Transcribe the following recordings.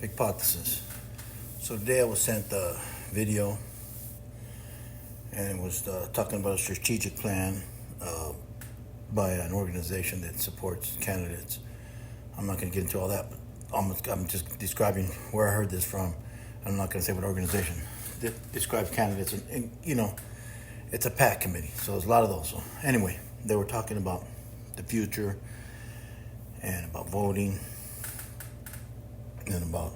Vicpothesis. So today I was sent a video, and it was talking about a strategic plan by an organization that supports candidates. I'm not going to get into all that, but I'm just describing where I heard this from. I'm not going to say what organization that describes candidates, and it's a PAC committee, so there's a lot of those. So anyway, they were talking about the future and about voting and about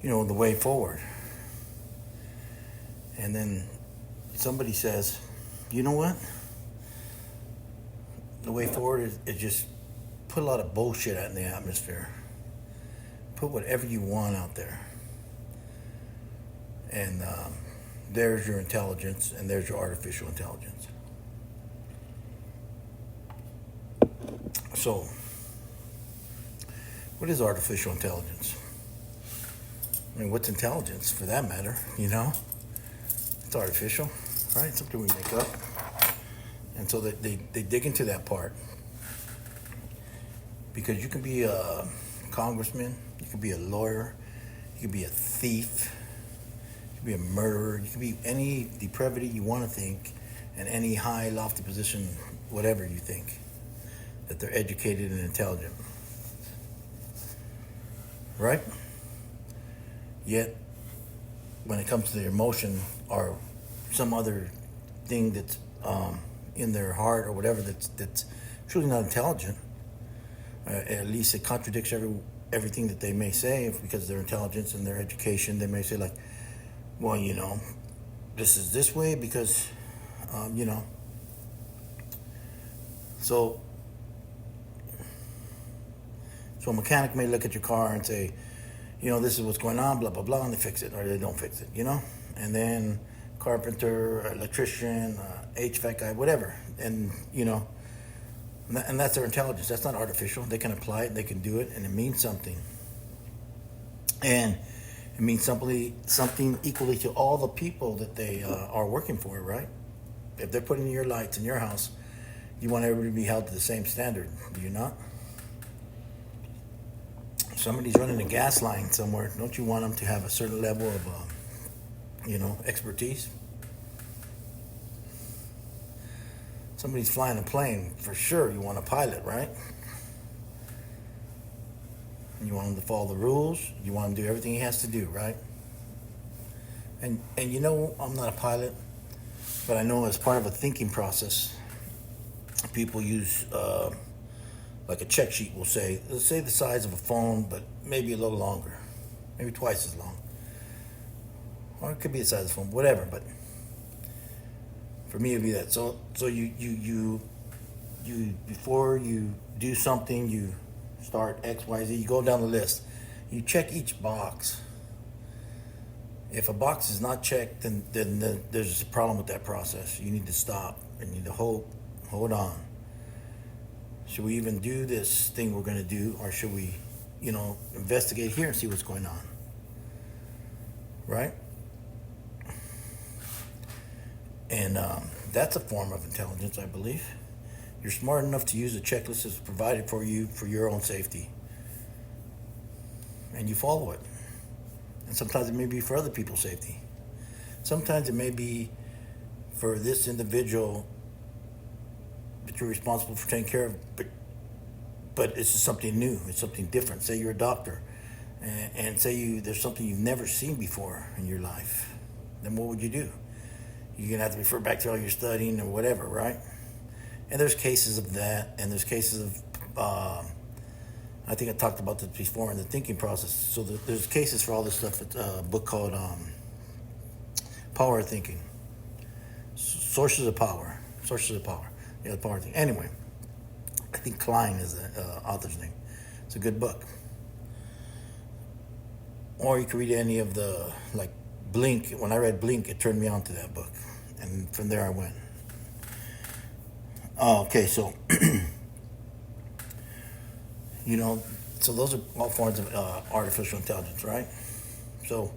the way forward. And then somebody says, you know what? The way forward is just put a lot of bullshit out in the atmosphere. Put whatever you want out there. And there's your intelligence, and there's your artificial intelligence. So, what is artificial intelligence? I mean, what's intelligence, for that matter, It's artificial, right? It's something we make up. And so they dig into that part. Because you can be a congressman, you can be a lawyer, you can be a thief, you can be a murderer, you can be any depravity you want to think, and any high, lofty position, whatever you think, that they're educated and intelligent. Right? Yet, when it comes to their emotion or some other thing that's in their heart or whatever that's truly not intelligent, at least it contradicts everything that they may say because of their intelligence and their education. They may say like, well, this is this way because, So a mechanic may look at your car and say, this is what's going on, blah, blah, blah, and they fix it, or they don't fix it, And then carpenter, electrician, HVAC guy, whatever. And, and that's their intelligence. That's not artificial. They can apply it, they can do it, and it means something. And it means something equally to all the people that they are working for, right? If they're putting your lights in your house, you want everybody to be held to the same standard, do you not? Somebody's running a gas line somewhere, don't you want them to have a certain level of, expertise? Somebody's flying a plane, for sure you want a pilot, right? You want him to follow the rules, you want him to do everything he has to do, right? And I'm not a pilot, but I know as part of a thinking process, people use like a check sheet will say, let's say the size of a phone, but maybe a little longer, maybe twice as long. Or it could be the size of a phone, whatever, but for me it'd be that. So you before you do something, you start X, Y, Z, you go down the list. You check each box. If a box is not checked, then there's a problem with that process. You need to stop and you need to hold on. Should we even do this thing we're going to do, or should we, investigate here and see what's going on? Right? And that's a form of intelligence, I believe. You're smart enough to use a checklist that's provided for you for your own safety. And you follow it. And sometimes it may be for other people's safety. Sometimes it may be for this individual that you're responsible for taking care of, but it's just something new, it's something different. Say you're a doctor, and say there's something you've never seen before in your life. Then what would you do? You're gonna have to refer back to all your studying or whatever, right? And there's cases of that, and there's cases of, I think I talked about this before in the thinking process. So there's cases for all this stuff. It's a book called Power of Thinking. Sources of Power. Yeah, the power thing. Anyway, I think Klein is the author's name. It's a good book. Or you can read any of the, like Blink. When I read Blink, it turned me on to that book. And from there I went. Okay, so, so those are all forms of artificial intelligence, right? So,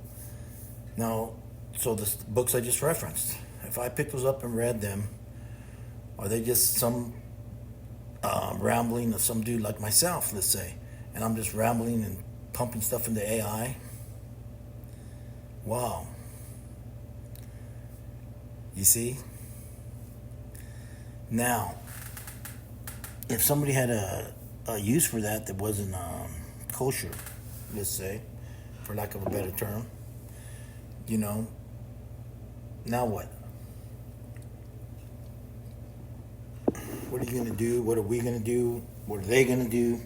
now, the books I just referenced, if I picked those up and read them, are they just some rambling of some dude like myself, let's say, and I'm just rambling and pumping stuff into AI. Wow. You see? Now, if somebody had a use for that wasn't kosher, let's say, for lack of a better term, you know, now what? What are you going to do? What are we going to do? What are they going to do?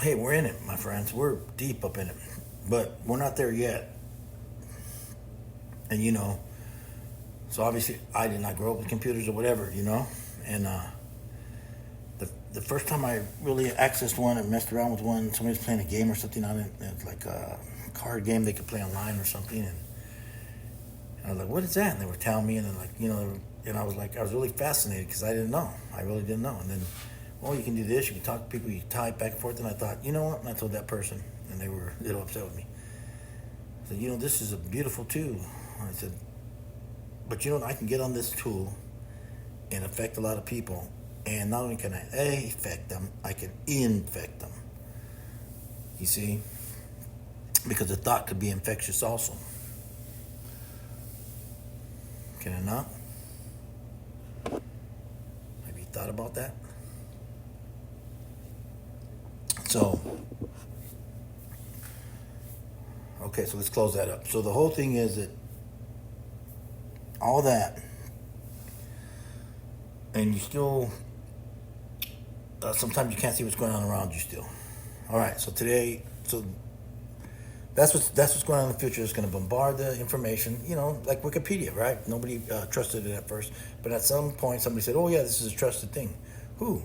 Hey, we're in it, my friends. We're deep up in it. But we're not there yet. And, you know, so obviously I did not grow up with computers or whatever, you know. And the first time I really accessed one and messed around with one, somebody was playing a game or something on it. It's like a card game they could play online or something. And I was like, what is that? And they were telling me, and then, like, you know, and I was really fascinated because I didn't know. I really didn't know. And then, well, you can do this, you can talk to people, you type back and forth. And I thought, you know what? And I told that person, and they were a little upset with me. I said, you know, this is a beautiful tool. I said, but you know, I can get on this tool and affect a lot of people. And not only can I affect them, I can infect them. You see? Because the thought could be infectious also. Can it not? Have you thought about that? So, okay, so let's close that up. So the whole thing is that all that, and you still, sometimes you can't see what's going on around you still. All right, so today, so that's what's going on in the future. It's going to bombard the information, you know, like Wikipedia, right? Nobody trusted it at first, but at some point somebody said, oh yeah, this is a trusted thing. Who?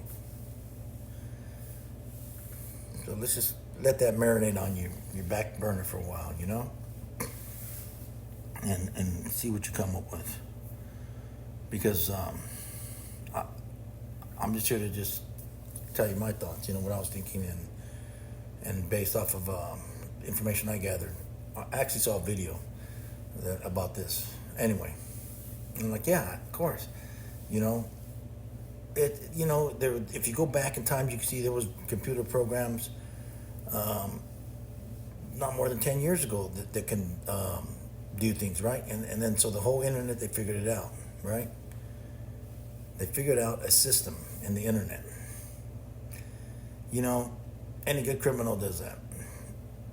So let's just let that marinate on your back burner for a while, you know? And see what you come up with. Because I'm just here to just tell you my thoughts, you know, what I was thinking, and based off of information I gathered. I actually saw a video about this. Anyway, I'm like, yeah, of course. You know, you know, if you go back in time, you can see there was computer programs not more than 10 years ago that can do things, right? And then so the whole internet, they figured it out, right? They figured out a system in the internet. You know, any good criminal does that.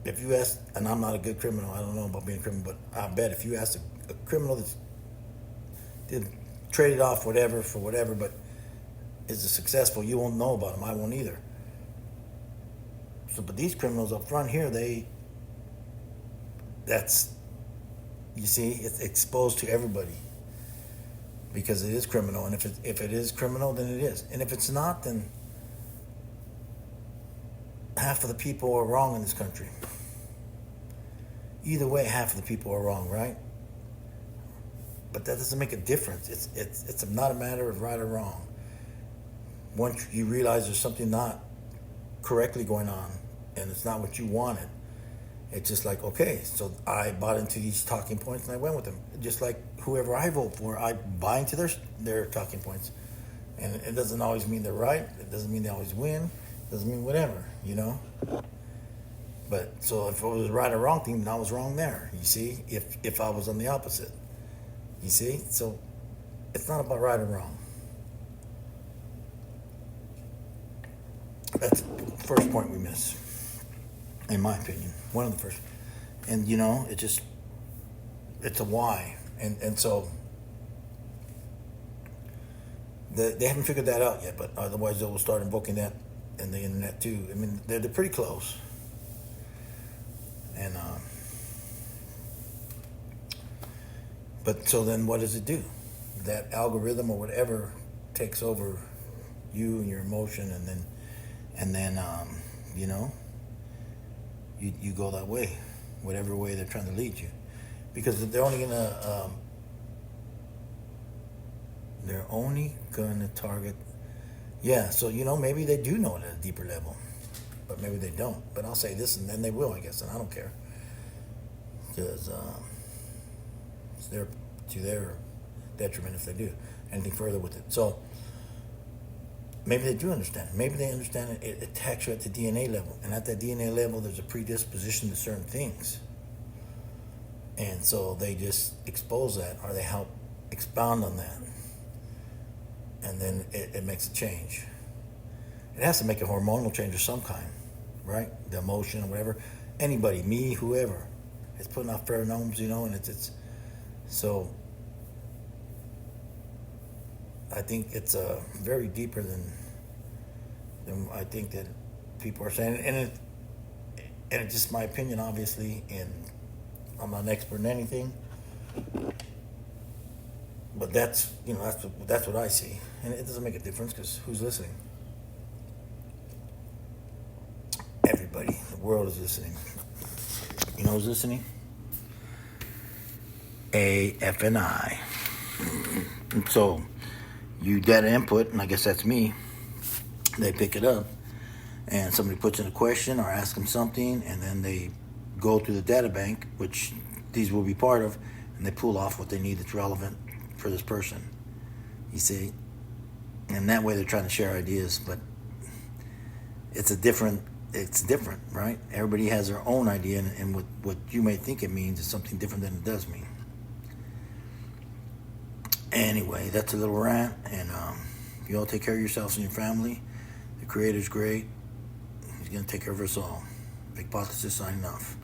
If you ask, and I'm not a good criminal, I don't know about being a criminal, but I bet if you ask a criminal that's traded off whatever for whatever, but is successful, you won't know about them. I won't either. So, but these criminals up front here, you see, it's exposed to everybody because it is criminal. And if it is criminal, then it is. And if it's not, then half of the people are wrong in this country. Either way, half of the people are wrong, right? But that doesn't make a difference. It's not a matter of right or wrong. Once you realize there's something not correctly going on and it's not what you wanted, it's just like, okay, so I bought into these talking points and I went with them. Just like whoever I vote for, I buy into their talking points. And it doesn't always mean they're right. It doesn't mean they always win. It doesn't mean whatever, you know? But so if it was a right or wrong thing, then I was wrong there, you see? If I was on the opposite, you see? So it's not about right or wrong. That's the first point we miss, in my opinion. One of the first. And, you know, it's a why. And so they haven't figured that out yet, but otherwise they will start invoking that in the internet too. I mean, they're pretty close. And but so then what does it do? That algorithm or whatever takes over you and your emotion, and then you know, you go that way, whatever way they're trying to lead you, because they're only gonna target. Yeah, so you know, maybe they do know it at a deeper level, but maybe they don't. But I'll say this, and then they will, I guess, and I don't care, because it's to their detriment if they do anything further with it. So maybe they do understand it. Maybe they understand it. It attacks you at the DNA level. And at that DNA level, there's a predisposition to certain things. And so they just expose that, or they help expound on that. And then it makes a change. It has to make a hormonal change of some kind, right? The emotion or whatever. Anybody, me, whoever. It's putting out pheromones, and it's so I think it's very deeper than I think that people are saying, and it's just my opinion, obviously, and I'm not an expert in anything, but that's what I see, and it doesn't make a difference because who's listening? Everybody, the world is listening. You know who's listening? AFNI. So you data input, and I guess that's me. They pick it up, and somebody puts in a question or asks them something, and then they go to the data bank, which these will be part of, and they pull off what they need that's relevant for this person. You see? And that way they're trying to share ideas, but it's different, right? Everybody has their own idea, and what you may think it means is something different than it does mean. Anyway, that's a little rant, and you all take care of yourselves and your family. The Creator's great. He's going to take care of us all. Vicpothesis signing off.